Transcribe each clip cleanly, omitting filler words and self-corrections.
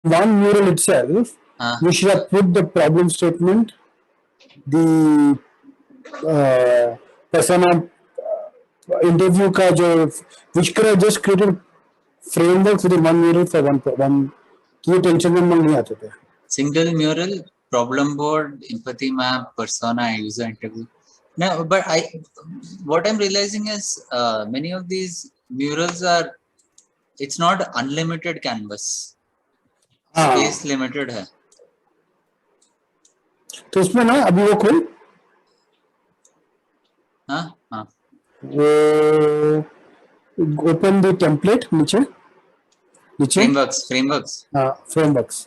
one mural itself, we should have put the problem statement, the persona interview का जो, which could have just created frameworks within one mural for one की tension में नहीं आते थे. Single mural, problem board, empathy map, persona, user interview. No, but what I'm realizing is many of these murals are, it's not unlimited canvas. Space limited है. तो उसमें ना अभी वो कोई वो open the template नीचे frameworks frameworks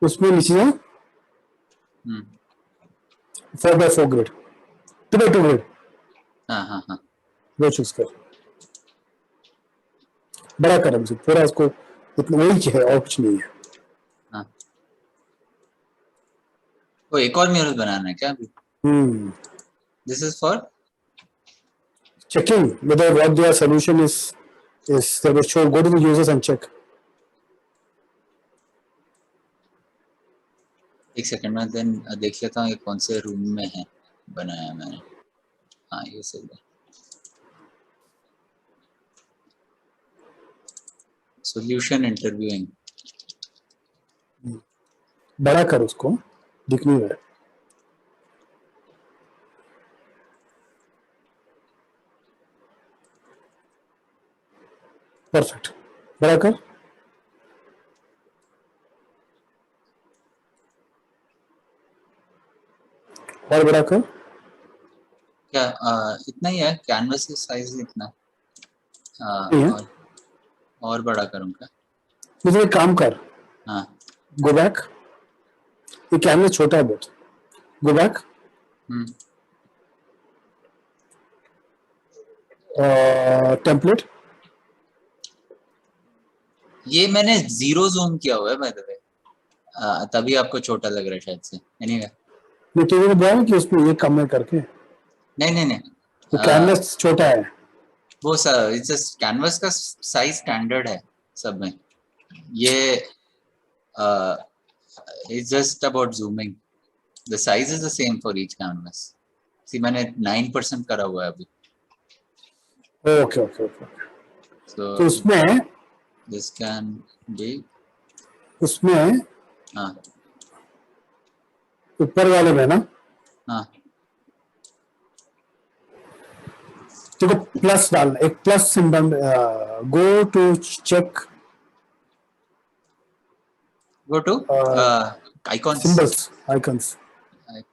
उसमें नीचे है 4x4 grid 2x2 grid वो चूज कर बड़ा कर हमसे पूरा उसको इतना वही है और कुछ नहीं है. वो एक और म्यूरल बनाना है क्या अभी? This is for checking whether what their solution is they will show, go to the users and check. एक सेकंड में देन देख लेता हूँ ये कौन से रूम में है बनाया मैंने. हाँ ये सही है. सॉल्यूशन इंटरव्यूइंग बड़ा कर उसको दिख नहीं रहा. परफेक्ट बड़ा कर. और बड़ा कर. क्या इतना ही है कैनवस की साइज इतना और बड़ा करूँगा. मुझे एक काम कर. Go back. ये कैनवस छोटा है बहुत. Go back. टेम्पलेट ये मैंने 0 जूम किया हुआ है बाय द वे, तभी आपको छोटा लग रहा है शायद से. एनीवे मैं तो ये बोला कि उसमें ये कम है करके. नहीं तो कैनवस छोटा है वो सर. इट्स जस्ट कैनवस का साइज स्टैंडर्ड है सब में. ये it's just about zooming. The size is the same for each canvas. See मैंने 9% करा हुआ है अभी. ओके तो उसमें दिस कैन बी उसमें ऊपर वाले में ना देखो प्लस डालना. एक plus symbol. Go to check. Go to icons. Symbols icons.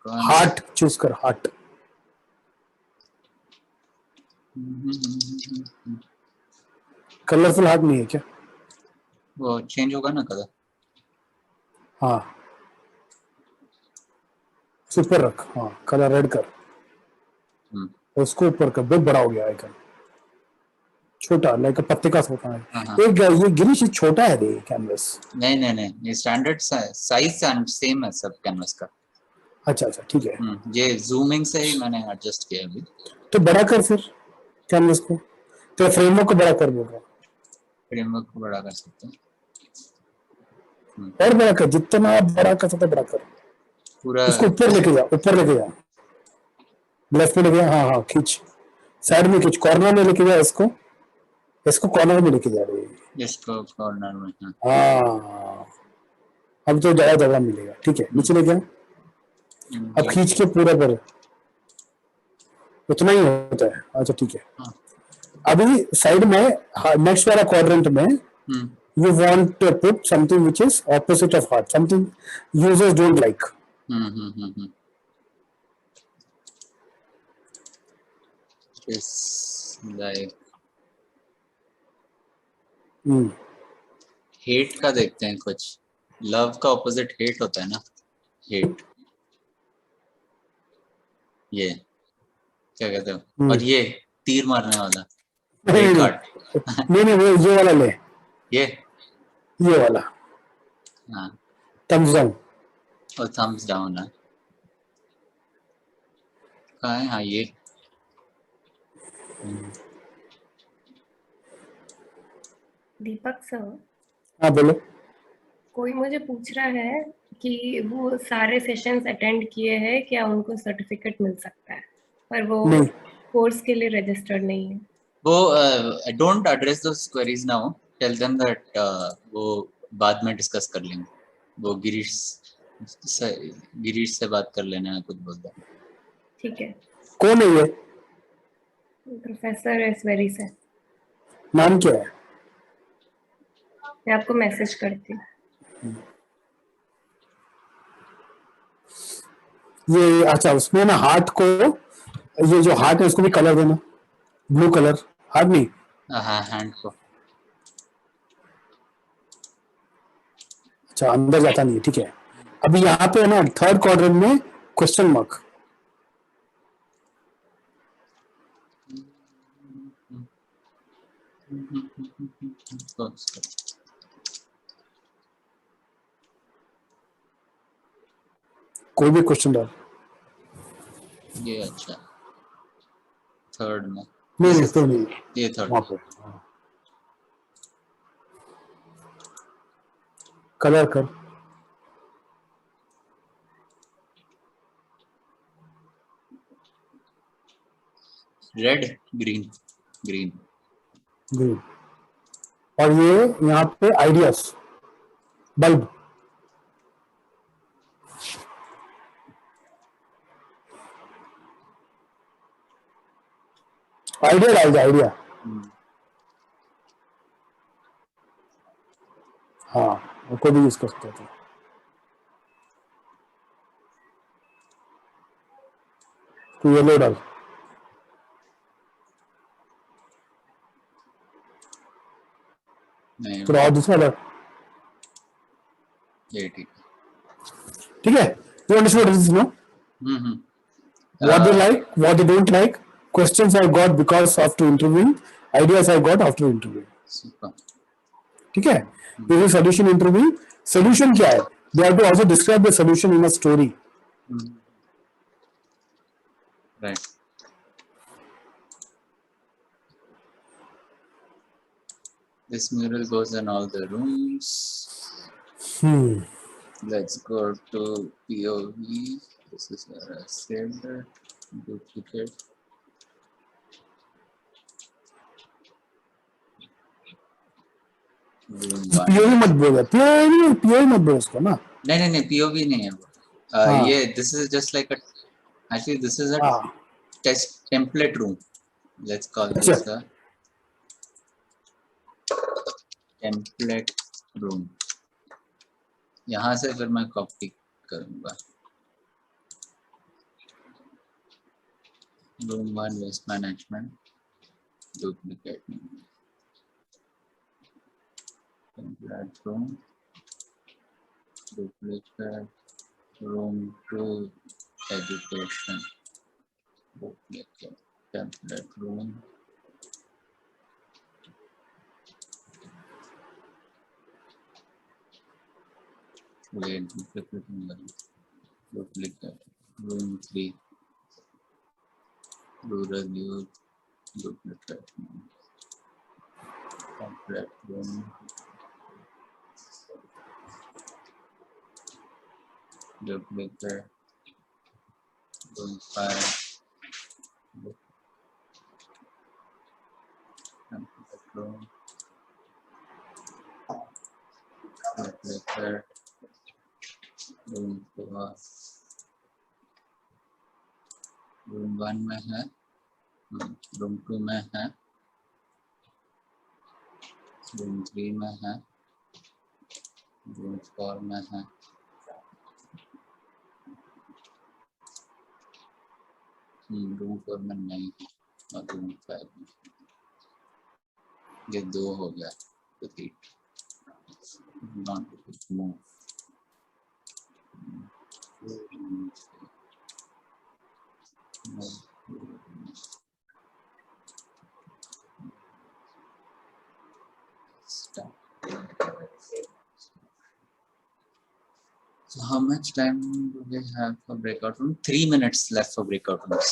Heart choose कर. हार्ट कलरफुल हार्ट नहीं है क्या? वो चेंज होगा ना कलर. हाँ ऊपर रख. हाँ कलर रेड कर. उसको ऊपर कर. बहुत बड़ा हो गया आइकन. छोटा लाइक पत्ते का होता है. एक ये गिरीश छोटा है रे कैनवस. नहीं ये स्टैंडर्ड साइज सेम है सब कैनवस का. अच्छा ठीक है. ये जूमिंग से ही मैंने एडजस्ट किया अभी. तो बड़ा कर फिर कैनवस को. तो फ्रेमवर्क को बड़ा कर बोल रहा. फ्रेमवर्क को बड़ा कर सकते हैं. और बड़ा कर. जितना बड़ा कर सकते बड़ा कर. पूरा उसको ऊपर लेके जा. लेफ्ट में लेके जा. हाँ खींच. साइड में खींच. कॉर्नर में लेके जा. इसको कॉर्नर में लेके जा रही है. इसको कॉर्नर में. हाँ अब तो ज्यादा जगह मिलेगा. ठीक है नीचे ले गया. अब खींच के पूरा कर. उतना ही होता है. अच्छा ठीक है. अभी साइड में नेक्स्ट वाला क्वाड्रेंट में you want to put something which is opposite of heart, something users don't like. It's like hate का देखते हैं कुछ. love का opposite hate होता है ना. hate ये क्या कहते हो. और ये तीर मारने वाला. नहीं वो ये वाला ले. ये वाला. हाँ thumbs down और thumbs down है. कहाँ है. हाँ ये दीपक सर. हाँ बोलो. कोई मुझे पूछ रहा है कि वो सारे सेशंस अटेंड किए हैं, क्या उनको सर्टिफिकेट मिल सकता है, पर वो नहीं। कोर्स के लिए रजिस्टर्ड नहीं है। वो don't address those queries now, tell them that वो बाद में डिस्कस कर लेंगे। वो गिरीश से बात कर लेना है, कुछ बोलता। ठीक है। कौन है ये? प्रोफेसर ऐश्वरी से। नाम क्या है? मैं आपको मैसेज करती हूँ। ये अच्छा, उसमें ना हार्ट को, ये जो हार्ट है उसको भी कलर देना, ब्लू कलर। हार्ट नहीं, हाँ, हैंड को। अच्छा अंदर जाता नहीं, ठीक है। अभी यहाँ पे है ना थर्ड क्वाड्रेंट में क्वेश्चन मार्क। कोई भी क्वेश्चन डाल। ये अच्छा, थर्ड में नहीं नहीं, तो नहीं, ये थर्ड वहां पे कलर कर। Red, green, green. ग्रीन। और ये यहाँ पे आइडियाज, बल्ब। आइडिया डाल दे, आइडिया। हाँ, वो कोई भी यूज कर सकते थे। तो येलो डाल। थोड़ा और दूसरा डाल। ये ठीक ठीक है। You understood this no? What they like, what they don't like, questions I got because after interviewing, ideas I got after interviewing. super. ठीक है। This is solution interviewing. Solution क्या है? They have to also describe the solution in a story. Right. This mural goes in all the rooms. Let's go to POV. This is where I saved it. Duplicate. POV मत बोलो, POV मत बोलो उसको ना। नहीं POV नहीं है वो। ये this is just like a, actually this is a test template room. Let's call this a template room. यहाँ से फिर मैं कॉपी करूँगा। Room 1 waste management. Duplicate. Template room. Duplicate. Room 2 education. Duplicate. Template room. Wait, duplicate. Room 3. Rural youth. Duplicate. Template room. Duplicate. Room 5. Template room. Duplicate. Room 4. Room 1 में है, room 2 में है, room 3 में है, रूम 4 में है, room 4 में नहीं है, और रूम 5 में। ये 2 हो गया। Repeat. Not repeat, move. Stop. So how much time do we have for breakout room? 3 minutes left for breakout rooms.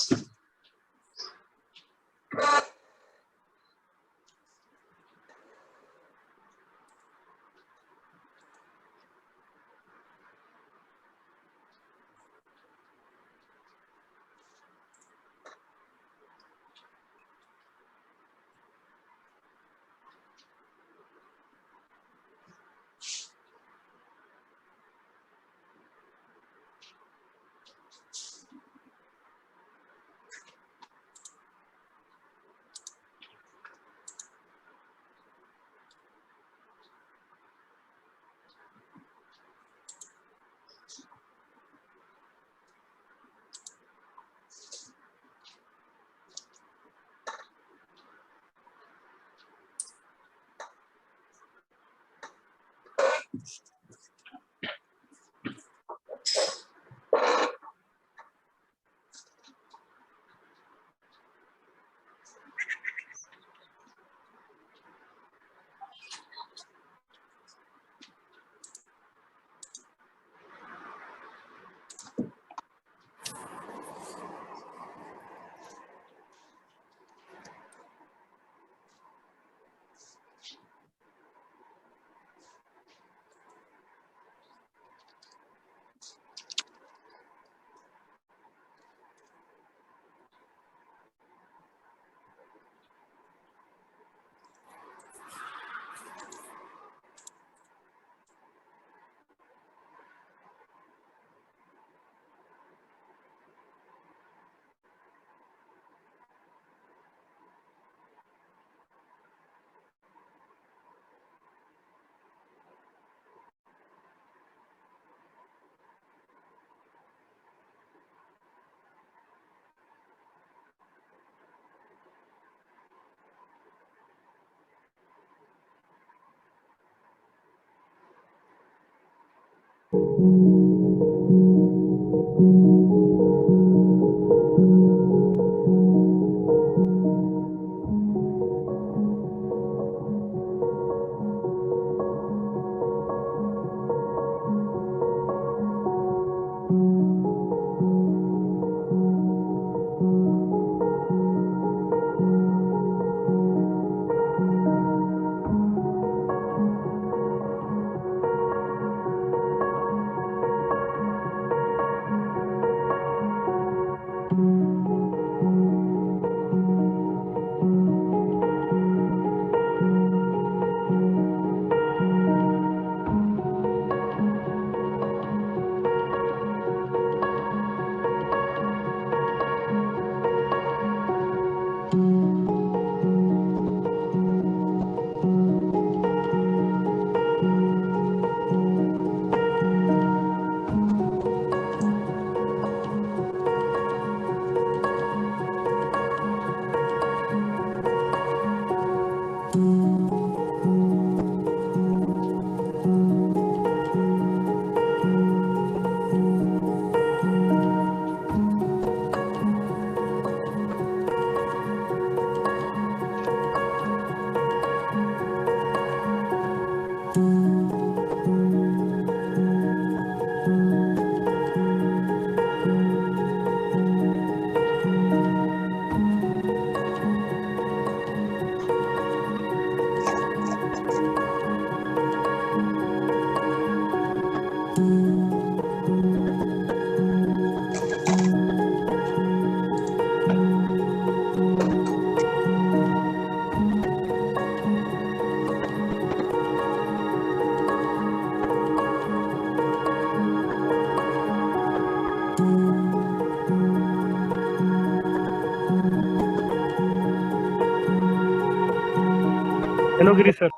Hello, Giri sir.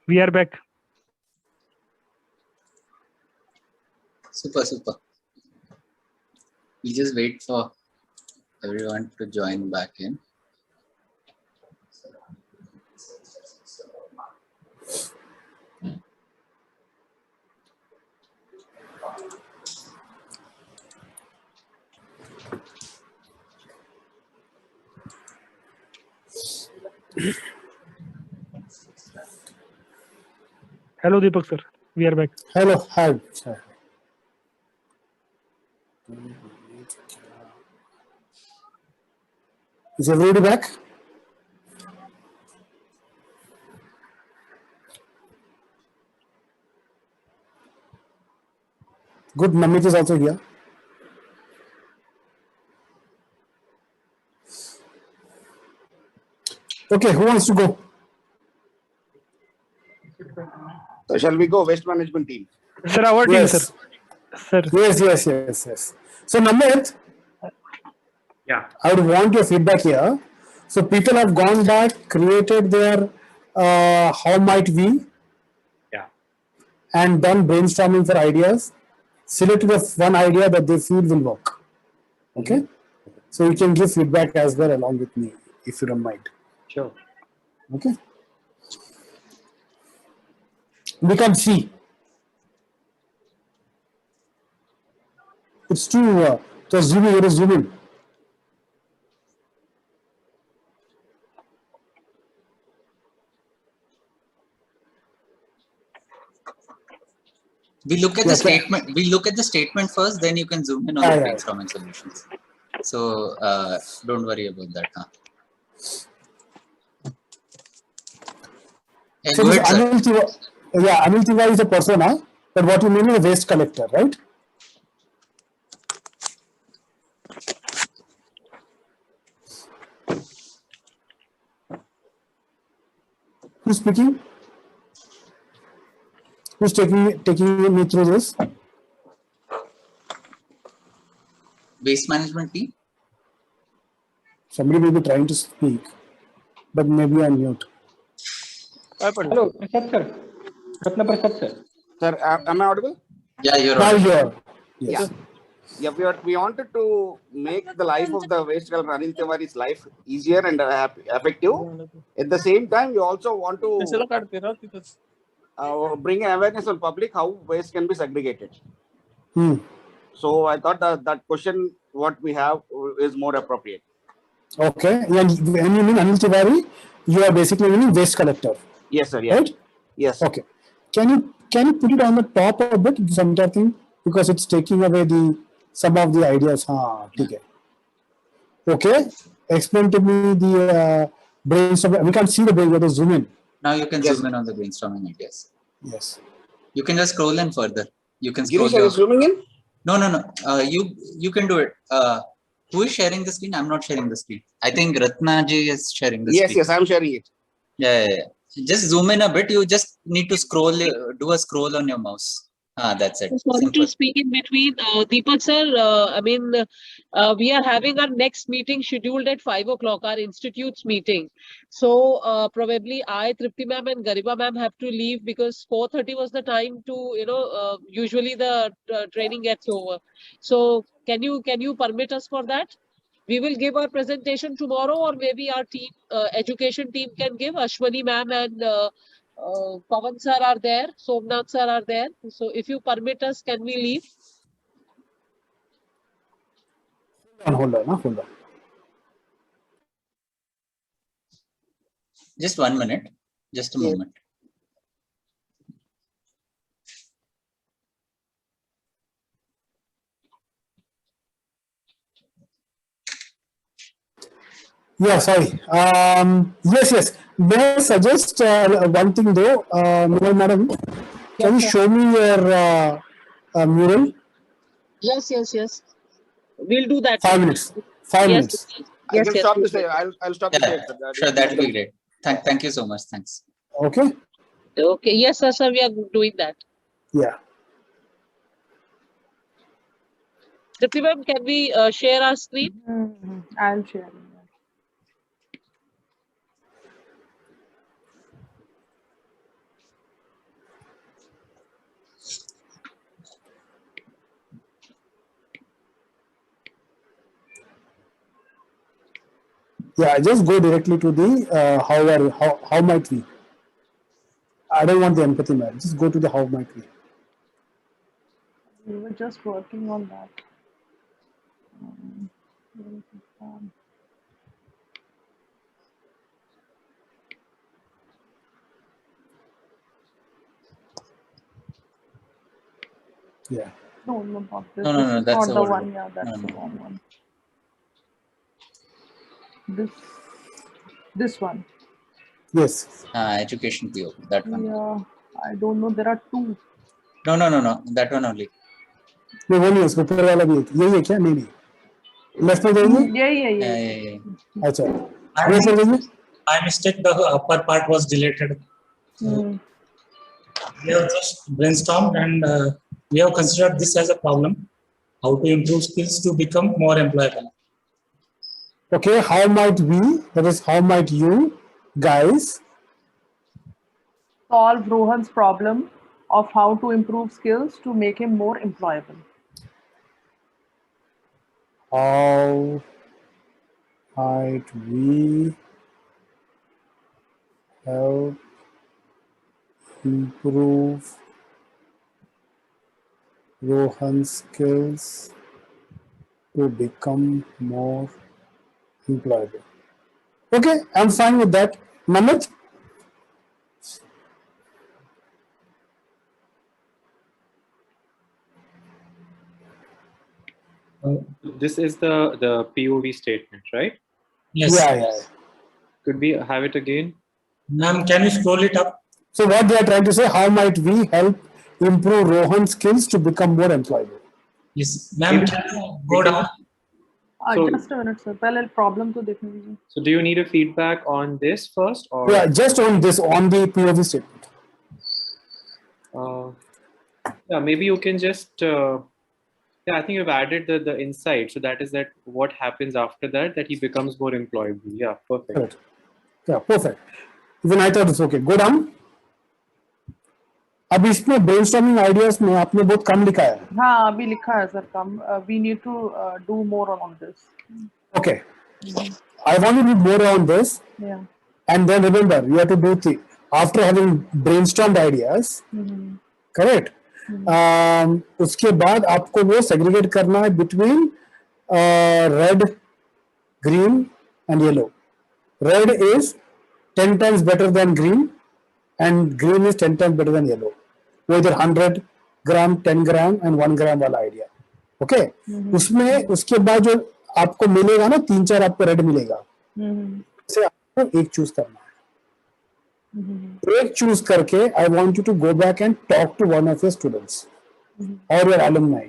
We are back. Super, super. We just wait for everyone to join back in. Hello, Deepak sir. We are back. Hello, hi. Is everybody back? Good, Namit is also here. Okay, who wants to go? So shall we go waste management team? Sir, our team, sir. Sir. Yes. So Namit, Yeah. I would want your feedback here. So people have gone back, created their how might we, Yeah. and done brainstorming for ideas. Selected one idea that they feel will work. Okay, so you can give feedback as well along with me if you don't mind. Sure. Okay, we can see. It's too. Just zoom in. Zoom in. We look at Yeah, the statement. We look at the statement first, then you can zoom in on the brainstorming solutions. So don't worry about that. Huh? Yeah, So go this ahead, sir. Anil Tiwari, Anil Tiwari is a persona, but what you mean is a waste collector, right? Who's speaking? Who's taking me through this? Waste management team. Somebody may be trying to speak, but maybe on mute. Hello, Prasad sir. Ratna Prasad sir. Sir, am I audible? Yeah, you're Now right. you're. Yes. Yeah, we wanted to make the life of the waste collector Anil Tiwari's life easier and effective. At the same time, we also want to bring awareness on public how waste can be segregated. So I thought that question what we have is more appropriate. Okay, and when you mean Anil Tiwari, you are basically meaning waste collector. Yes, sir. Yes. Right? Yes. Okay. Can you put it on the top a bit, this entire thing, because it's taking away some of the ideas. Okay. Explain to me the brainstorming. We can't see the brain. You have to zoom in. Now you can zoom in on the brainstorming ideas. Yes. You can just scroll in further. You can scroll. Girish, are you zooming in? No. You can do it. Who is sharing the screen? I'm not sharing the screen. I think Ratna ji is sharing the screen. Yes, I'm sharing it. Yeah. Just zoom in a bit. You just need to scroll. Do a scroll on your mouse. That's it. Sorry to speak in between. Deepak sir, we are having our next meeting scheduled at 5 o'clock, our institute's meeting. So probably I, Tripti ma'am and Gariba ma'am have to leave because 4:30 was the time to, usually the training gets over. So can you permit us for that? We will give our presentation tomorrow, or maybe our team, education team can give. Ashwani ma'am and Pawan sir are there, Somnath sir are there. So if you permit us, can we leave? Hold on. Just 1 minute. Just a moment. Yeah, sorry. Yes. May I suggest one thing though, madam? Can you show me your mural? Yes. We'll do that. 5 minutes. 5 minutes. I can stop this. I'll stop this. Sure, that will be great. Thank you so much. Thanks. Okay. Okay. Yes, sir. We are doing that. Yeah. Tripti ma'am, can we share our screen? I'll share. Yeah, just go directly to the how might we. I don't want the empathy map. Just go to the how might we. We were just working on that. Yeah. No, not this. No, that's not the one. Yeah, that's No. the wrong one. This one. Yes. Education PO. That one. Yeah, I don't know. There are two. No. That one only. नहीं वो नहीं है उसको ऊपर वाला भी है यही है क्या नहीं लेफ्ट में जाइए Yeah. अच्छा राइट में जाइए by mistake the upper part was deleted. We have just brainstormed and we have considered this as a problem, how to improve skills to become more employable. Okay, how might we, that is how might you guys Solve Rohan's problem of how to improve skills to make him more employable. How might we help improve Rohan's skills to become more employable? Okay, I'm fine with that. Namit? This is the POV statement, right? Yes. Yeah. Could we have it again? Ma'am, can you scroll it up? So what they are trying to say, how might we help improve Rohan's skills to become more employable? Yes. Ma'am, can you go down? So- Just a minute, sir. पहले problem तो देखने दीजिए. So do you need a feedback on this first, or Yeah, just on this, on the POV statement. yeah, maybe you can just I think you've added the insight. So that is that what happens after that he becomes more employable. Yeah, perfect. Correct. Yeah, perfect. Even I thought it's okay. Go down. अब इसमें brainstorming ideas में आपने बहुत कम लिखा है. हाँ, अभी लिखा है sir come. We need to do more on this. Okay. I want to do more on this. Yeah. And then remember, you have to do after having brainstormed ideas, correct? उसके बाद आपको वो segregate करना है between red, green and yellow. Red is 10 times better than green and green is 10 times better than yellow. Whether 100 gram, 10 gram and 1 gram वाला idea. Okay? उसमें उसके बाद जो आपको मिलेगा ना 3-4 आपको रेड मिलेगा, से आपको एक चूज करना है. एक चूज करके I want you to go back and talk to one of your students or your alumni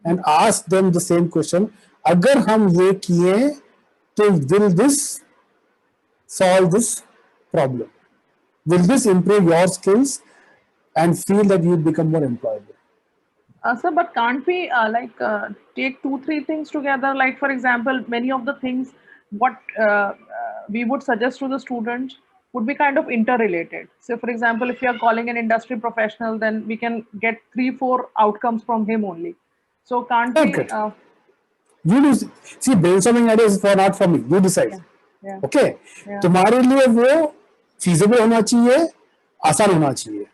and ask them the same question. अगर हम ये किए तो will this solve this problem? Will this improve your skills and feel that you become more employable? Sir, but can't we take 2-3 things together? Like, for example, many of the things what we would suggest to the students would be kind of interrelated. So, for example, if you are calling an industry professional, then we can get 3-4 outcomes from him only. So, can't we? You do, see, brainstorming ideas for not for me. You decide. Yeah. Okay. Yeah. तुम्हारे लिए वो feasible होना चाहिए, आसान होना चाहिए.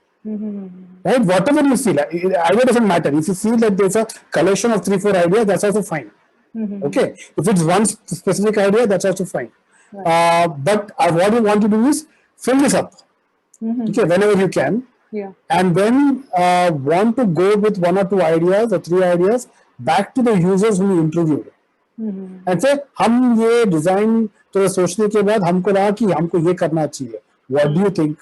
Right? Whatever you feel, idea doesn't matter. If you feel that there's a collection of 3-4 ideas, that's also fine. Okay. If it's one specific idea, that's also fine. But what you want to do is fill this up. Okay, whenever you can. Yeah. And then want to go with 1 or 2 ideas or 3 ideas back to the users who you interviewed. And say, हम ये design तो सोचने के बाद हमको लगा कि हमको ये करना चाहिए. What do you think?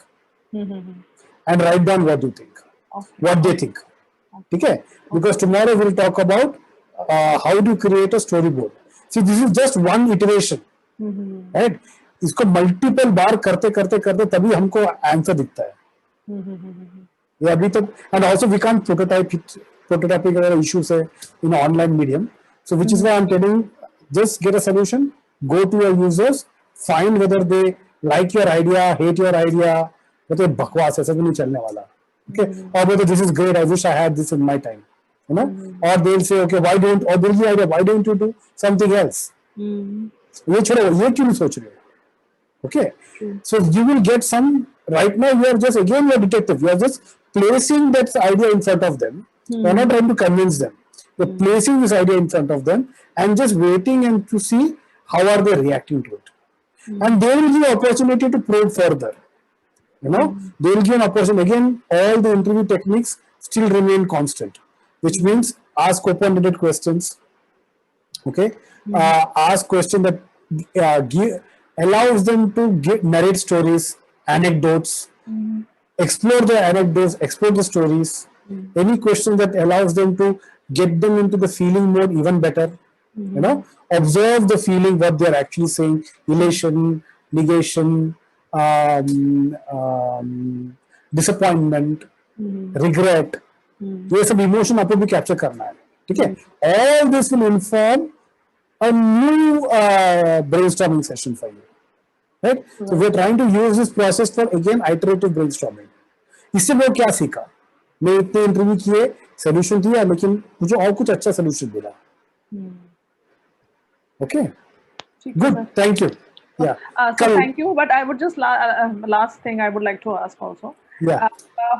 And write down what you think, what they think. Okay? Because tomorrow we'll talk about how to create a storyboard. See, this is just one iteration, right? इसको multiple बार करते करते करते तभी हमको answer दिखता है. ये अभी तक, and also we can't prototyping अगर issues है in online medium. So which is why I'm telling, just get a solution, go to your users, find whether they like your idea, hate your idea. तो बकवास ऐसा भी नहीं चलने वाला. Okay, or whether this is great, I wish I had this in my time, you know, or they'll say, okay, why don't, or there's the idea, why don't you do something else? ये छोड़ो, ये क्यों नहीं सोच रहे? Okay, so you will get some. Right now you are just, again, you are detective. You are just placing that idea in front of them. You are not trying to convince them. You are placing this idea in front of them and just waiting and to see how are they reacting to it. And they will give opportunity to probe further. You know, they will give an opportunity. Again, all the interview techniques still remain constant, which means ask open-ended questions. Okay, ask question that allows them to narrate stories, anecdotes, explore the anecdotes, explore the stories. Any question that allows them to get them into the feeling mode even better. You know, observe the feeling, what they are actually saying, elation, negation, disappointment, regret. ये सब emotion आपको भी capture करना है. ठीक है? All this will inform a new brainstorming session for you. Right? So we are trying to use this process for, again, iterative brainstorming. इससे वो क्या सीखा? मैं इतने इंटरव्यू किए, सोल्यूशन दिया, लेकिन मुझे और कुछ अच्छा सोल्यूशन मिला. Okay, good. Thank you. Yeah. So thank you. But I would just last thing I would like to ask also. Yeah.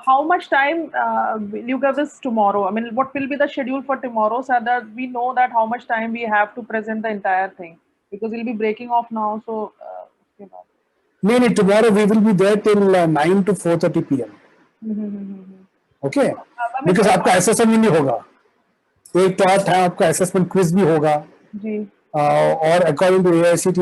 How much time will you give us tomorrow? I mean, what will be the schedule for tomorrow, so that we know that how much time we have to present the entire thing, because we'll be breaking off now. So, you know. No, tomorrow we will be there till 9 to 4:30 p.m. Okay. Because आपका assessment नहीं होगा. एक तो और था आपका assessment quiz भी होगा. जी. और according to AICTE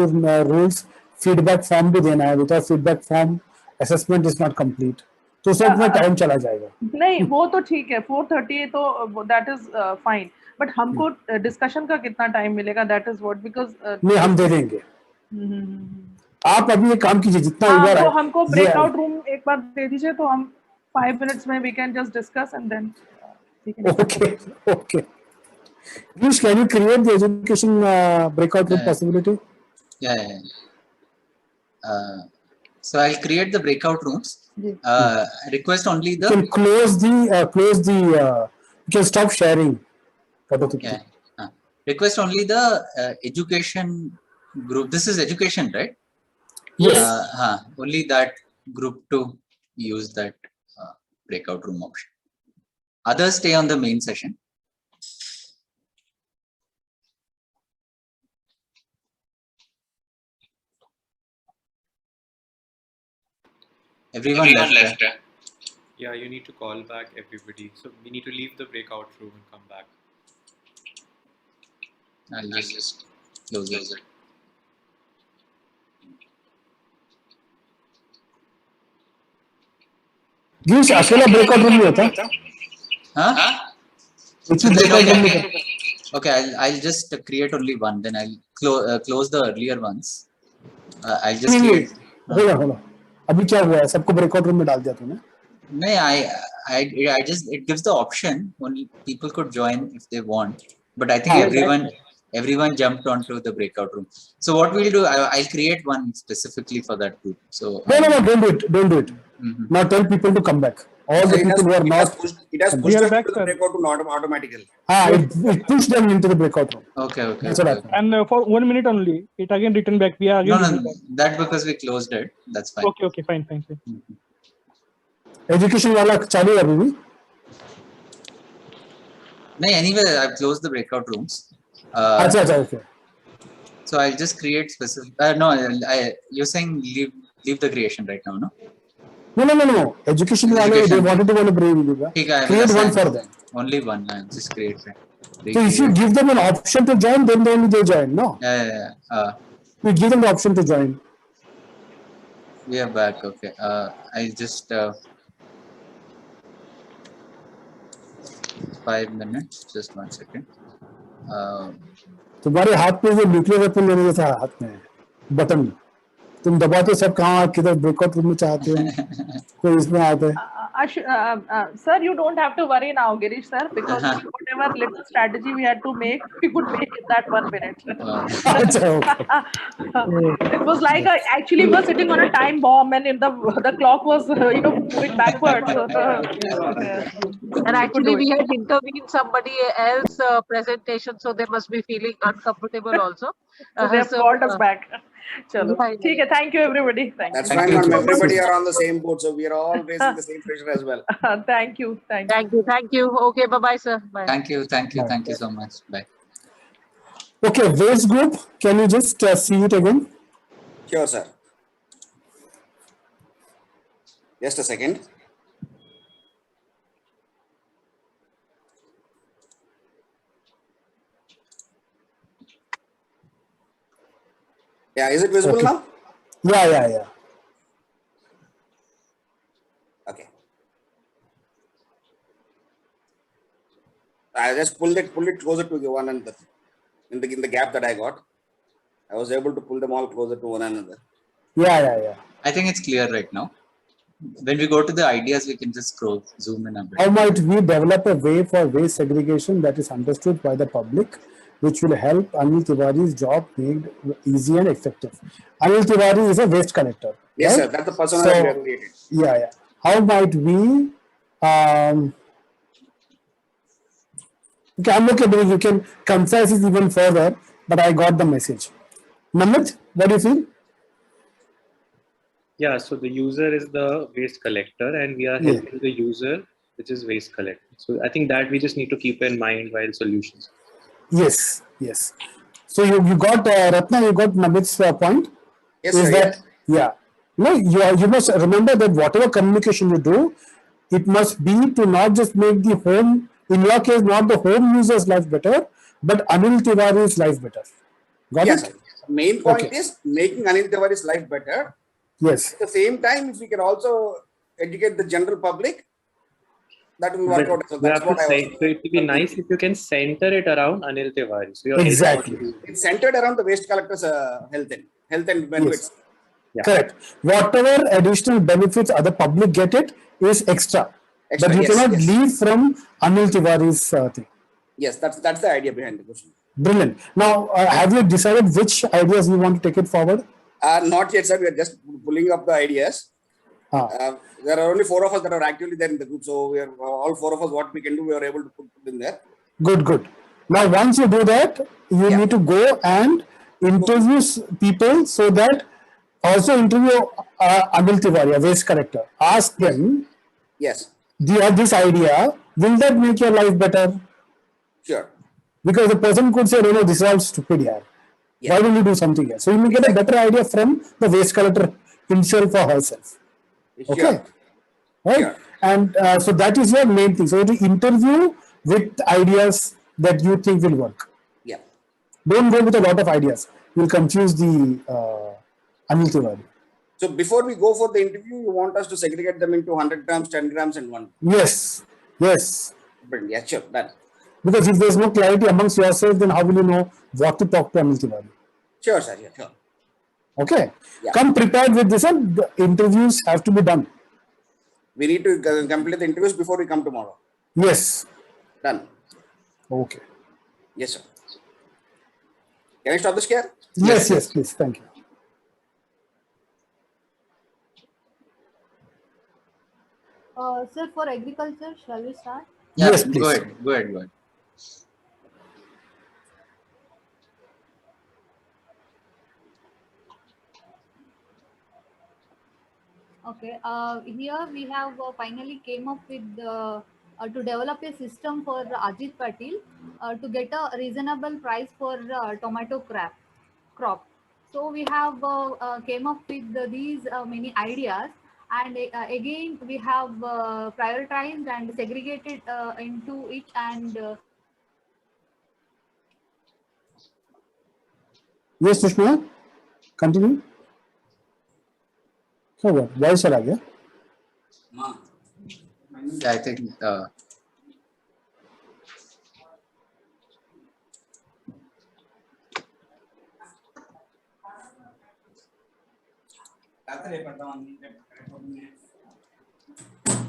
rules feedback form भी देना है. Without feedback form assessment is not complete. तो उसमें अपना टाइम चला जाएगा. नहीं, वो तो ठीक है. 4:30 तो दैट इज फाइन. बट हमको डिस्कशन का कितना टाइम मिलेगा? दैट इज व्हाट, बिकॉज नहीं, हम दे देंगे. आप अभी एक काम कीजिए, जितना इधर है हमको ब्रेकआउट रूम एक बार दे दीजिए, तो हम 5 minutes में we can just discuss and then. Okay. Vish, can you create the education breakout room possibility? Yeah. So I'll create the breakout rooms. Request only the. You can close the. You can stop sharing. Yeah. Request only the education group. This is education, right? Yes. Only that group to use that breakout room option. Others stay on the main session. Everyone left. Yeah, you need to call back everybody. So we need to leave the breakout room and come back. I'll just close it. Girish अकेला breakout room में होता है Huh? एक ही breakout room में Okay, I'll just create only one. Then I'll close the earlier ones. I'll just create. होला अभी क्या हुआ है सबको ब्रेकआउट रूम में डाल दिया तूने No, I just it gives the option only people could join if they want, but I think everyone jumped onto the breakout room. So what we'll do, I'll create one specifically for that group. So no don't do it now tell people to come back all the people who are not It has pushed them to the breakout room automatically. it pushed them into the breakout room okay that's what happened. And for 1 minute only, it again returned back. We are again. No, that because we closed it. That's fine. Okay, fine. Education वाला चालू है अभी भी No, anyway, I've closed the breakout rooms. अच्छा okay So I'll just create specific. No, you're saying leave the creation right now, no? no education वाले they wanted to create one for them Only one. Just create it. so if you give them an option to join then only they join no Yeah. you give them the option to join We are back. Okay. I'll just 5 minutes. Just 1 second. तुम्हारे हाथ में जो nuclear weapon लेने जैसा हाथ में है button तुम दबाते सब कहाँ किधर ब्रेकआउट रूम में चाहते हो कोई इसमें आता है Sir, you don't have to worry now, Girish sir, because whatever little strategy we had to make, we could make in that 1 minute. अच्छा okay It was like actually we were sitting on a time bomb, and the clock was moving backwards. And actually we had intervened somebody else presentation, so they must be feeling uncomfortable also. So they have called us back. Chalo. ठीक है, thank you everybody. That's fine, madam. Everybody are on the same boat, so we are all facing the same pressure as well. Thank you. Okay, bye sir. Bye. Thank you so much. Bye. okay waste group can you just see it again Sure, sir. Just a second. Yeah, is it visible now? yeah Okay. I just pulled it closer to the one another. In the gap that I got, I was able to pull them all closer to one another. yeah I think it's clear right now. When we go to the ideas, we can just zoom in a bit. how might we develop a way for waste segregation that is understood by the public which will help Anil Tiwari's job made easy and effective? Anil Tiwari is a waste collector. Yes, right? sir. That's the persona So, that we have created. Yeah. How might we? Okay, I'm okay, but you can concise it even further. But I got the message. Namit, what do you feel? Yeah, so the user is the waste collector, and we are helping the user, which is waste collector. So I think that we just need to keep in mind while solutions. Yes. So you got Ratna, you got Namit's point. Yes, is sir. that yeah? No, you must remember that whatever communication you do, it must be to not just make the home, in your case, not the home user's life better, but Anil Tiwari's life better. Got Yes, it? sir. Main point Okay. is making Anil Tiwari's life better. Yes. At the same time, if we can also educate the general public, that will work out. So You that's have to what I say, was. so it would be nice if you can center it around Anil Tiwari. So you're Exactly. It's centered around the waste collectors' health and benefits. Yeah. Correct. Whatever additional benefits other public get it is extra. Extra, But you yes, cannot yes. leave from Anil Tiwari's thing. Yes, that's the idea behind the question. Brilliant. Now, have you decided which ideas you want to take it forward? Not yet, sir. We are just pulling up the ideas. Ah. There are only 4 of us that are actively there in the group. So we are all 4 of us. What we can do, we are able to put in there. Good. Now, once you do that, you need to go and interview people so that Also interview Anil Tiwari, a waste collector. Ask them, Yes, do you have this idea? Will that make your life better? sure. Because the person could say, no, this is all stupid here. Yeah. Why don't you do something else? So you may get a better idea from the waste collector himself or herself. Okay. Sure. Right? Sure. And so that is your main thing. So to interview with ideas that you think will work. Yeah. Don't go with a lot of ideas. You'll confuse the Anil Tiwari. So before we go for the interview, you want us to segregate them into 100 grams, 10 grams, and 1. Yes. Yes. But yeah, sure. That. Because if there's no clarity amongst yourself, then how will you know what to talk to Anil Tiwari? Sure, sir. Yeah, sure. Okay. Yeah. Come prepared with this, and the interviews have to be done. We need to complete the interviews before we come tomorrow. Yes. Done. Okay. Yes, sir. Can I stop the share? Yes, yes, please. Thank you. Sir, for agriculture, shall we start? Yeah, Yes, please. Go ahead. Go ahead. Go ahead. Okay. Here we have finally came up with to develop a system for Ajit Patil to get a reasonable price for tomato crop. So we have came up with these many ideas, and again we have prioritized and segregated into it, and Yes, Sushma. Continue. So what? Why sir? Yeah, I think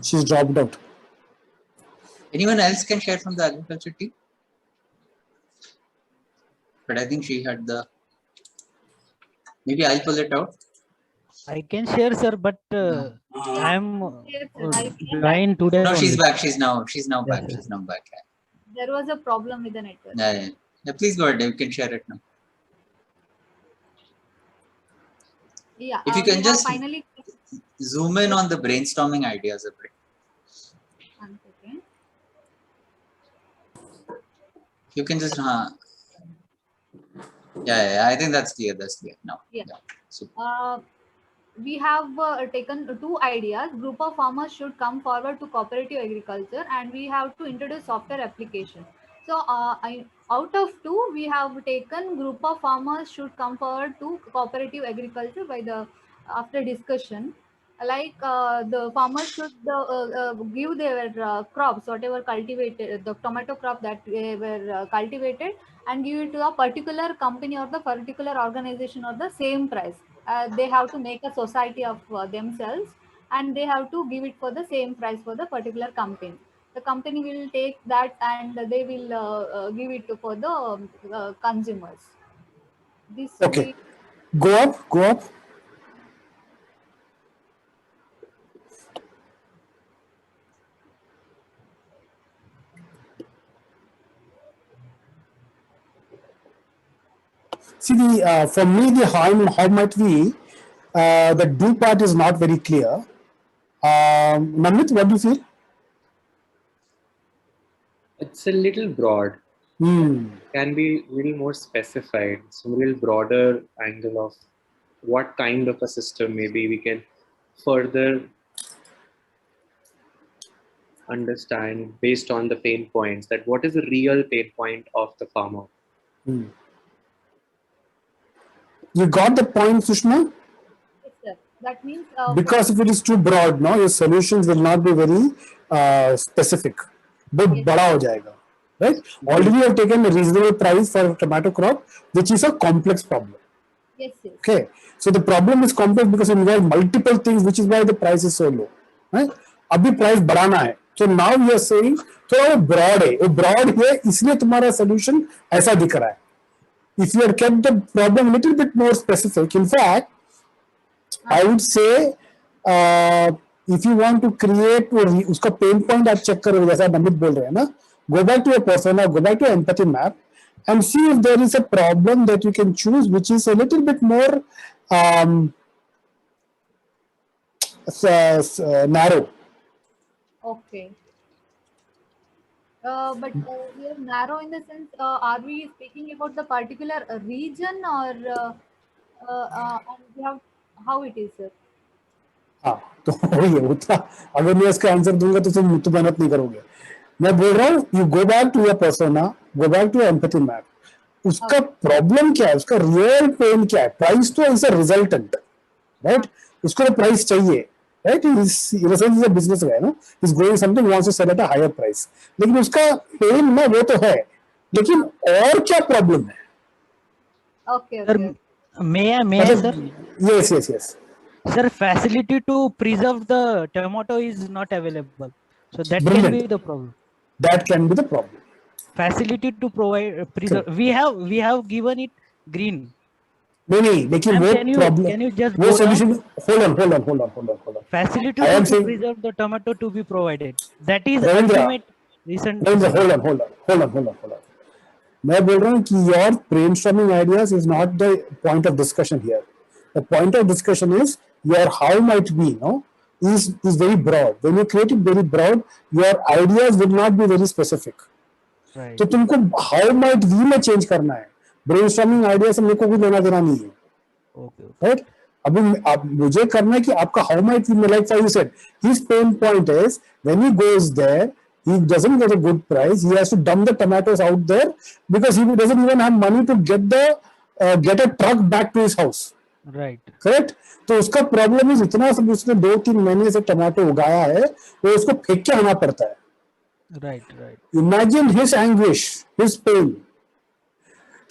She's dropped out. anyone else can share from the agriculture team. But I think she had the. Maybe I'll pull it out. I can share, sir, but I'm yes, I can. joined today. No, she's only. back. She's now back. Yes, She's now back. There was a problem with the network. Yeah, please go ahead. You can share it now. Yeah. If you we can have just finally. zoom in on the brainstorming ideas a bit. One second. You can just yeah, I think that's clear. That's clear now. Yeah. So We have taken two ideas. Group of farmers should come forward to cooperative agriculture, and we have to introduce software application. So out of two, we have taken group of farmers should come forward to cooperative agriculture by the after discussion. Like the farmers should give their crops, whatever cultivated, the tomato crop that they were cultivated, and give it to a particular company or the particular organization or the same price. They have to make a society of themselves, and they have to give it for the same price for the particular company. The company will take that, and they will give it for the consumers. This Okay. Go up. Go up. See, for me, the how might we, the do part is not very clear. Namit, what do you feel? It's a little broad. Can be a little more specified. Some real broader angle of what kind of a system maybe we can further understand based on the pain points, that what is the real pain point of the farmer. You got the point, Sushma? Yes, sir. That means Because if it is too broad, no, your solutions will not be very specific. But bada ho jayega, right? Already you have taken a reasonable price for a tomato crop, which is a complex problem. yes, yes. Okay, so the problem is complex because it involves multiple things, which is why the price is so low. Right? Abhi price बढ़ाना है. So now you are saying थोड़ा वो broad है. वो broad है इसलिए तुम्हारा solution ऐसा दिख रहा है. If you had kept the problem a little bit more specific, in fact, I would say if you want to create उसका pain point आप check करो जैसा नमित बोल रहे हैं ना, go back to your persona, go back to your empathy map, and see if there is a problem that you can choose which is a little bit more narrow. Okay. But we are narrow in the sense, are we speaking about the particular region or and we have, how it is, sir? हाँ तो वही है उतना, अगर मैं इसका answer दूंगा तो तुम तो मेहनत नहीं करोगे. मैं बोल रहा हूँ you go back to your persona, go back to empathy map. उसका प्रॉब्लम क्या है, उसका रियल पेन क्या है. प्राइस तो इज अ रिजल्टेंट, राइट. उसको तो प्राइस चाहिए, right. Is a business guy ना, is growing something, wants to sell at a higher price. लेकिन उसका पेन ना वो तो है, लेकिन और क्या प्रॉब्लम है. Okay, Sir, okay. may I, sir? Yes. Sir, facility to preserve the tomato is not available. So that Brilliant. can be the problem. That can be the problem. Facility to provide preserve. We have given it green. नहीं, लेकिन Ma'am, वो can problem, you just वो go solution. down? Hold on. Facility I am to saying, preserve the tomato to be provided. That is Ravindra, ultimate recent. hold on. मैं बोल रहा हूँ कि your brainstorming ideas is not the point of discussion here. The point of discussion is your how might be, is very broad. When you create it very broad, your ideas will not be very specific. Right. तो तुमको how might be में change करना है. Brainstorming ideas से मेरे को कुछ लेना देना नहीं है. Okay. Right? अब मुझे करना है कि आपका how might be, like you said, his pain point is when he goes there, he doesn't get a good price. He has to dump the tomatoes out there because he doesn't even have money to get a truck back to his house. Right. Correct? तो उसका problem है इतना सब उसने 2-3 महीने से tomato उगाया है, वो उसको फेंक के आना पड़ता है. Right. Imagine his anguish, his pain.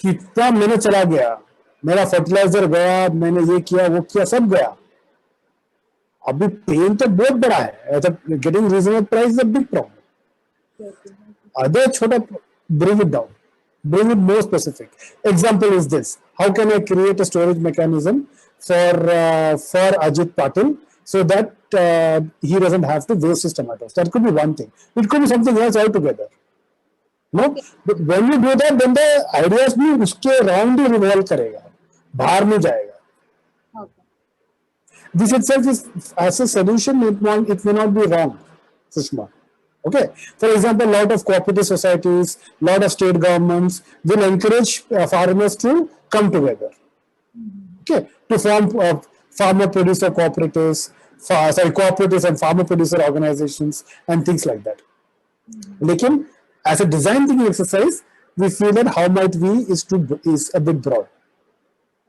कितना मैंने चला गया, मेरा फर्टिलाइजर गया, मैंने ये किया वो किया, सब गया. अभी पेन तो बहुत बड़ा है. Getting reasonable price is a big problem. Other छोटा, bring it down, bring it more specific. Example is this: how can I create a storage mechanism for Ajit Patil so that he doesn't have to waste his tomatoes? That could be one thing. It could be something else altogether. No, but when you do that, then the ideas भी उसके around ही revolve करेगा, बाहर नहीं जाएगा. This itself is, as a solution, it may not be wrong, Sushma. Okay. For example, a lot of cooperative societies, lot of state governments will encourage farmers to come together. Okay, to form farmer producer cooperatives, cooperatives and farmer producer organizations and things like that. Lekin, as a design thinking exercise, we feel that how might we is a bit broad.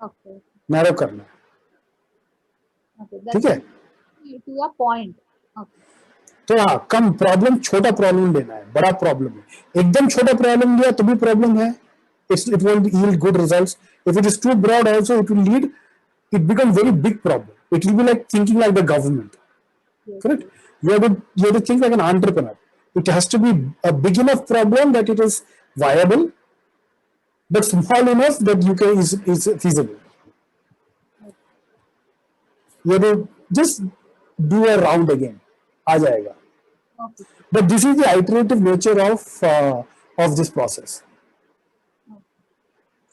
Okay. Narrow करना. Okay. ठीक है. To your point. Okay. तो हाँ, कम problem, छोटा problem लेना है, बड़ा problem है. एकदम छोटा प्रॉब्लम लिया तो भी प्रॉब्लम है. It won't yield good results. If it is too broad, also it becomes very big problem. It will be like thinking like the government. Yes. Correct? You have to think like an entrepreneur. It has to be a big enough problem that it is viable, but small enough that you can is feasible. You have to just do a round again. आ जाएगा. Okay. But this is the iterative nature of this process.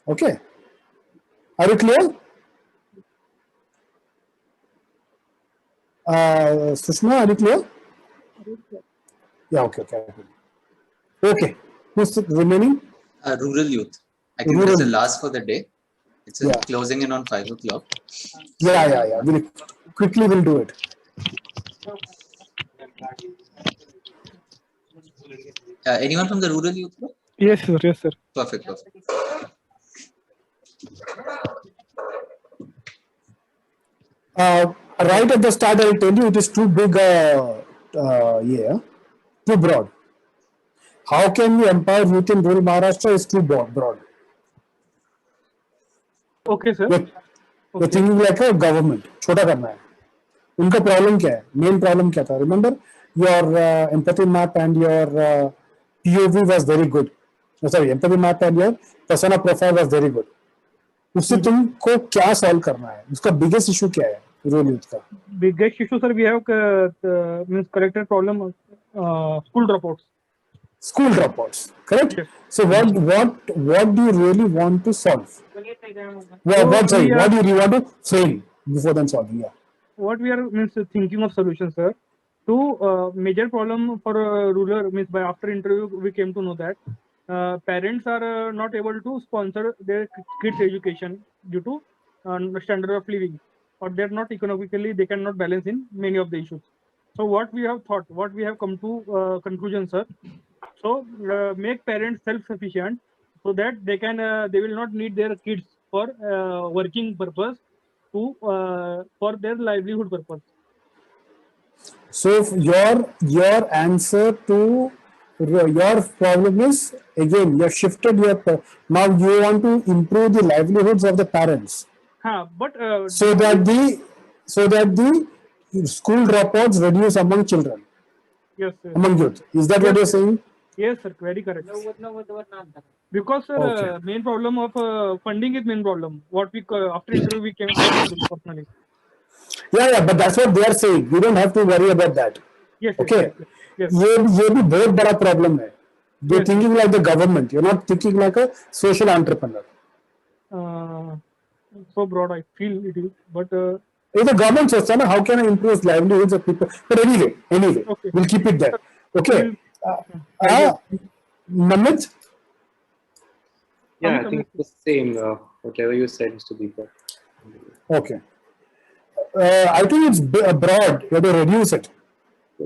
Okay. Are you clear? Sushma, are you clear? Yeah. Okay. Who's the remaining? Rural youth. I think that's the last for the day. It's closing in on 5 o'clock. Yeah. We'll do it. Anyone from the rural youth group? Yes, sir. Perfect. Right at the start, I'll tell you it is too big, too broad. How can we empower youth in rural Maharashtra is too broad. Okay, sir. We're thinking like a government. छोटा करना है. उनका problem क्या है? Main problem क्या था? Remember, your empathy map and your POV was very good. Empathy map and your persona profile was very good. उससे तुमको क्या सॉल्व करना है? उसका बिगेस्ट इशू क्या है रूरल यूथ का? Biggest issue, sir, we have means collected problem school dropouts. School dropouts, correct? Yes. So what do you really want to solve? What do you really want to frame before then solving? Yeah. what we are means thinking of solutions, sir. To major problem for rural means by after interview we came to know that parents are not able to sponsor their kids' education due to standard of living, or they're not economically, they cannot balance in many of the issues. So what we have thought, what we have come to conclusion, sir. So make parents self-sufficient so that they can they will not need their kids for working purpose to for their livelihood purpose. So your answer to your problem is, again, you have shifted your now you want to improve the livelihoods of the parents, But so that the school dropouts reduce among children, yes, sir. among youth. Is that what you're saying? Yes, sir. Very correct. Because sir, Okay. main problem of funding is main problem. What we after interview we came personally. Yeah, but that's what they are saying. You don't have to worry about that. Yes. Okay. Yes. ये भी बहुत बड़ा problem है. You're Yes. thinking like the government. You're not thinking like a social entrepreneur. So broad, I feel it is, but If the government soचता ना, how can I improve livelihoods of people? But anyway, Okay. we'll keep it there. Okay. Namit? Yeah, I think it's the same, whatever you said, Mr. Deepak. Okay. I think it's broad. You have to reduce it.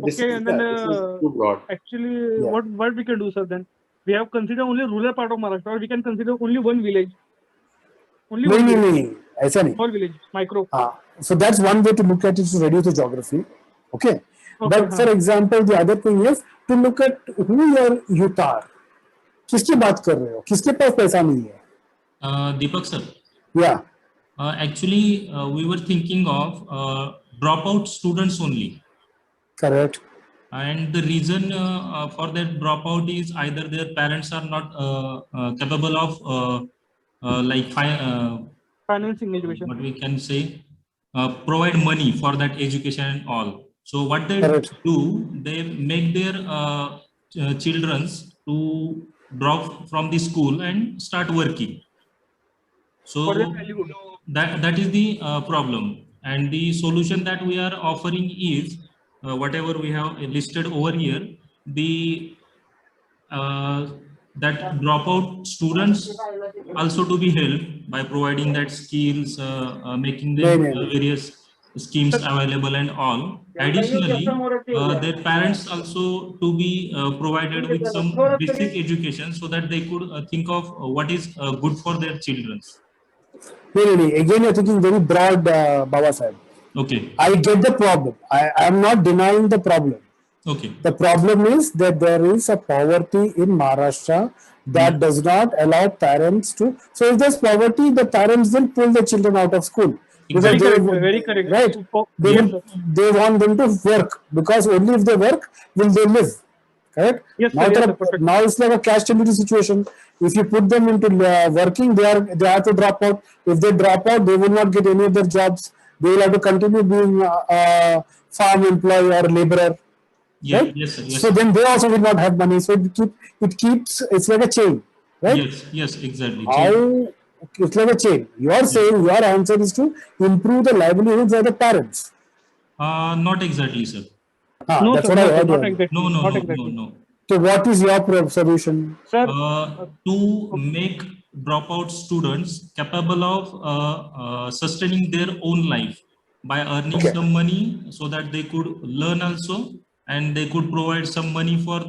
This okay, is, and then this is too broad. actually, Yeah. what we can do, sir? Then we have considered only rural part of Maharashtra, or we can consider only one village. Only one village. नहीं, ऐसा नहीं. Small village, micro. So that's one way to look at it, to reduce the geography. Okay. Okay, But for example, the other thing is to look at who your youth are. किसकी बात कर रहे हो? किसके पास पैसा नहीं है? Deepak sir, Yeah. actually we were thinking of dropout students only. Correct. And the reason for that dropout is either their parents are not capable of Financing education. what we can say, provide money for that education and all. So what they Correct. do, they make their children to drop from the school and start working. So For their livelihood. that is the problem, and the solution that we are offering is whatever we have listed over here. The that dropout students also to be helped by providing that skills, making them various schemes available and all. Additionally, their parents also to be provided with some basic education so that they could think of what is good for their children. No. Again, you're thinking very broad, Baba Sahib. Okay. I get the problem. I am not denying the problem. Okay. The problem is that there is a poverty in Maharashtra that does not allow parents to. So if there's poverty, the parents will pull the children out of school. Very Because correct. Very correct. Right. They want them to work, because only if they work will they live. Correct? Yes, sir. Now, Yes, sir. Perfect. now it's like a catch-22 situation. If you put them into working, they have to drop out. If they drop out, they will not get any of their jobs. They will have to continue being a farm employee or laborer. Yeah, Right? yes, sir, yes. So then they also will not have money. So it's like a chain, right? Yes, exactly. How it's like a chain. You are saying your answer is to improve the livelihoods of the parents. Not exactly, sir. No, That's sir, what I no, heard. not exactly. No. Not exactly. So what is your solution? Sir, To make dropout students capable of sustaining their own life by earning some money so that they could learn also, and they could provide some money for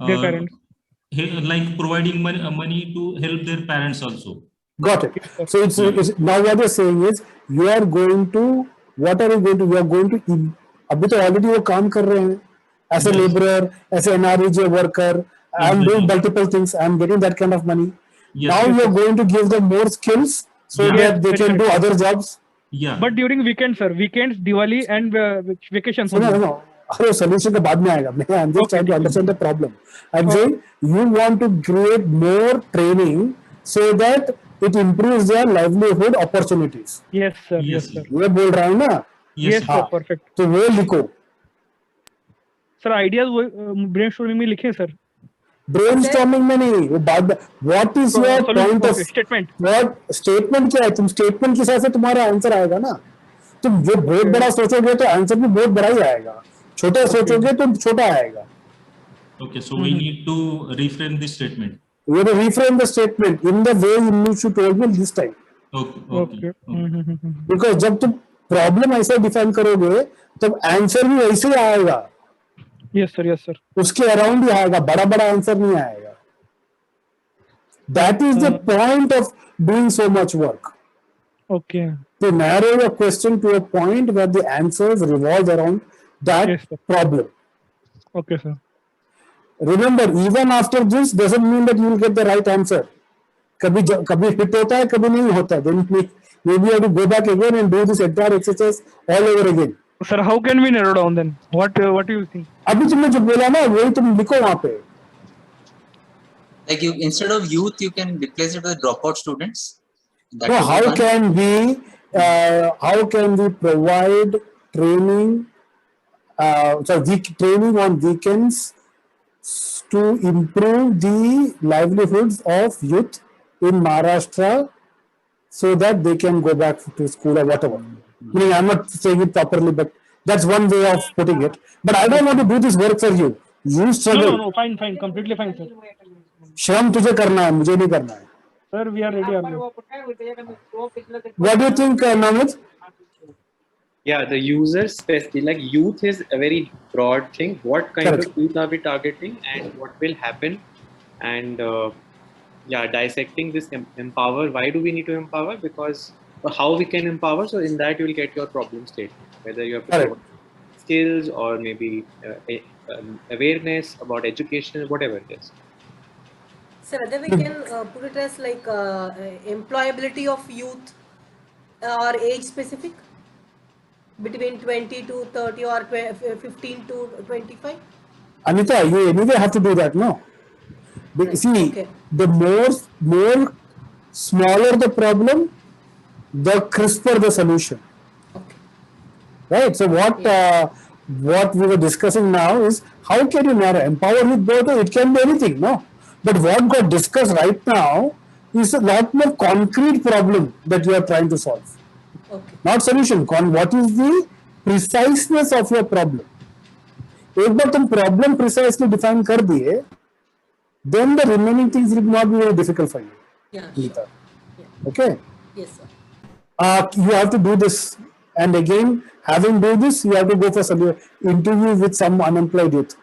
their parents. like providing money to help their parents also. Got it. So it's now what you're saying is you are going to, what are you going to, you are going to, अभी तो already वो काम कर रहे हैं as a laborer, as an NREJ worker. I'm doing multiple things. I'm getting that kind of money. Yes, Now yes, you're going to give them more skills so Yeah. that they can do other jobs. Yeah. But during weekends, sir, weekends, Diwali and vacations. No. अरे solution का बाद में आएगा. I'm just trying to understand the problem. I'm saying you want to create more training so that it improves their livelihood opportunities. Yes, sir. Yes, Yes, sir. ये बोल रहा हूँ ना. Yes, sir. Perfect. तो वो लिखो. Sir, ideas brainstorming में लिखें, sir. Brainstorming में नहीं, वो बाद. What is your point of statement? What statement क्या है? तुम statement के हिसाब से तुम्हारा आंसर आएगा ना. तुम जो बहुत बड़ा सोचोगे तो आंसर भी बहुत बड़ा ही आएगा, छोटा सोचोगे तो छोटा आएगा. Okay, so we need to reframe this statement. You have to reframe the statement in the way in which you told me this time. Okay. Because जब तुम प्रॉब्लम ऐसे डिफाइन करोगे तब आंसर भी वैसे ही आएगा. Yes sir. उसके around ही आएगा, बड़ा बड़ा आंसर नहीं आएगा. That is the point of doing so much work. Okay. To narrow your question to a point where the answers revolve around that Yes, sir. problem. Okay sir. Remember, even after this doesn't mean that you will get the right answer. कभी hit होता है, कभी नहीं होता है. Then maybe you have to go back again and do this entire exercise all over again. Sir, how can we narrow down then? What do you think? अभी तुमने जो बोला ना वही तुम लिखो वहाँ पे. Like you, instead of youth, you can replace it with dropout students. That So would be how one. can we provide training, training on weekends to improve the livelihoods of youth in Maharashtra so that they can go back to school or whatever. Meaning, I'm not saying it properly, but that's one way of putting it. But I don't want to do this work for you. You struggle. No, fine, completely fine, sir. श्रम तुझे करना है, मुझे नहीं करना है. Sir, we are ready. What do you think, Namit? Yeah, the user specific, like youth is a very broad thing. What kind Correct. of youth are we targeting and what will happen? And dissecting this empower. Why do we need to empower? Because how we can empower. So in that you will get your problem statement, whether you have to Correct. provide skills or maybe awareness about education, whatever it is. So whether we can put it as like employability of youth or age specific between 20 to 30 or 15 to 25? Anita, you anyway have to do that, no? See, Okay. the more smaller the problem, the crisper the solution. Okay. Right? So what we were discussing now is how can you narrow empower with both? It can be anything, no? But what got discussed right now is a lot more concrete problem that you are trying to solve. Okay. Not solution. What is the preciseness of your problem? एक बार तुम problem precisely define कर दिए, then the remaining things will not be very difficult for you. Yeah. Geeta. Yeah. Okay. Yes, sir. You have to do this, and again, having do this, you have to go for some interview with some unemployed youth.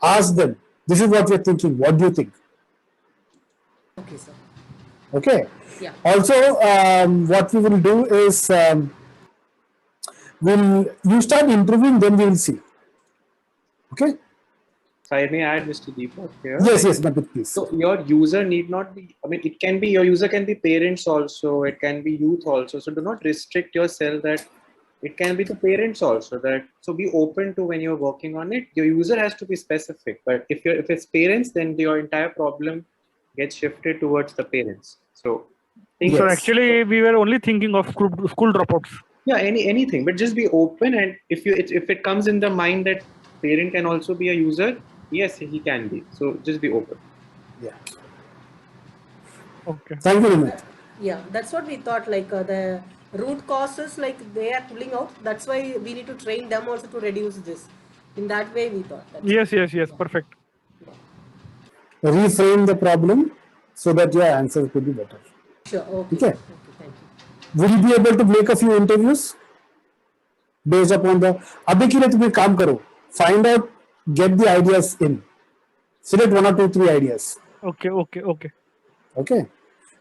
Ask them, this is what we're thinking. What do you think? Okay, sir. Okay. Yeah. Also, what we will do is you start interviewing, then we will see. Okay. So I may add, Mr. Deepak here. Yes, Napit, please. So your user need not be, I mean, it can be, your user can be parents also, it can be youth also. So do not restrict yourself that it can be the parents also, that, so be open to when you're working on it. Your user has to be specific, but if it's parents, then your entire problem gets shifted towards the parents. So Yes. So actually, we were only thinking of school dropouts. yeah, anything, but just be open. And if it comes in the mind that parent can also be a user, yes, he can be. So just be open. Yeah. Okay. Thank you, Namit. Yeah, that's what we thought, like the root causes, like they are pulling out. That's why we need to train them also to reduce this. In that way, we thought. Yes, perfect. Reframe the problem so that your answer could be better. Sure. Okay. Okay. Okay, thank you. Will you be able to make a few interviews based upon the? अभी के लिए तुम एक काम करो. Find out, get the ideas in. Select 1 or 2, 3 ideas. Okay. Okay.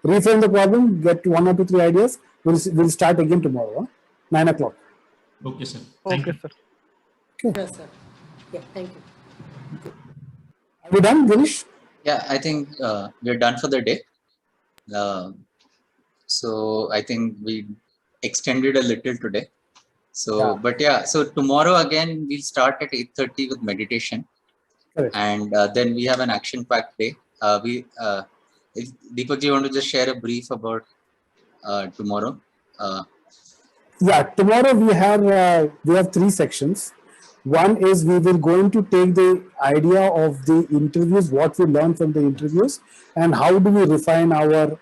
Reframe the problem. Get 1 or 2, 3 ideas. We'll start again tomorrow. 9 o'clock. Okay, sir. Thank Okay, you. sir. Sure, sir. Yeah, thank you. Are we done, Girish? Yeah, I think we're done for the day. So I think we extended a little today. So, Yeah. but yeah, so tomorrow again, we'll start at 8:30 with meditation. Correct. And then we have an action-packed day. If Deepak, you want to just share a brief about tomorrow? Yeah, tomorrow we have 3 sections. One is we will going to take the idea of the interviews, what we learned from the interviews, and how do we refine our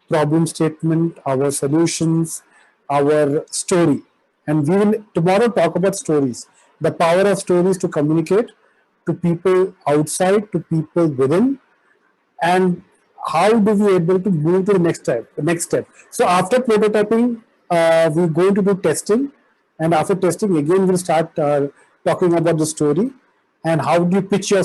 problem statement, our solutions, our story. And we will tomorrow talk about stories, the power of stories to communicate to people outside, to people within, and how do we able to move to the next step. So after prototyping, we're going to do testing, and after testing again we'll start talking about the story and how do you pitch your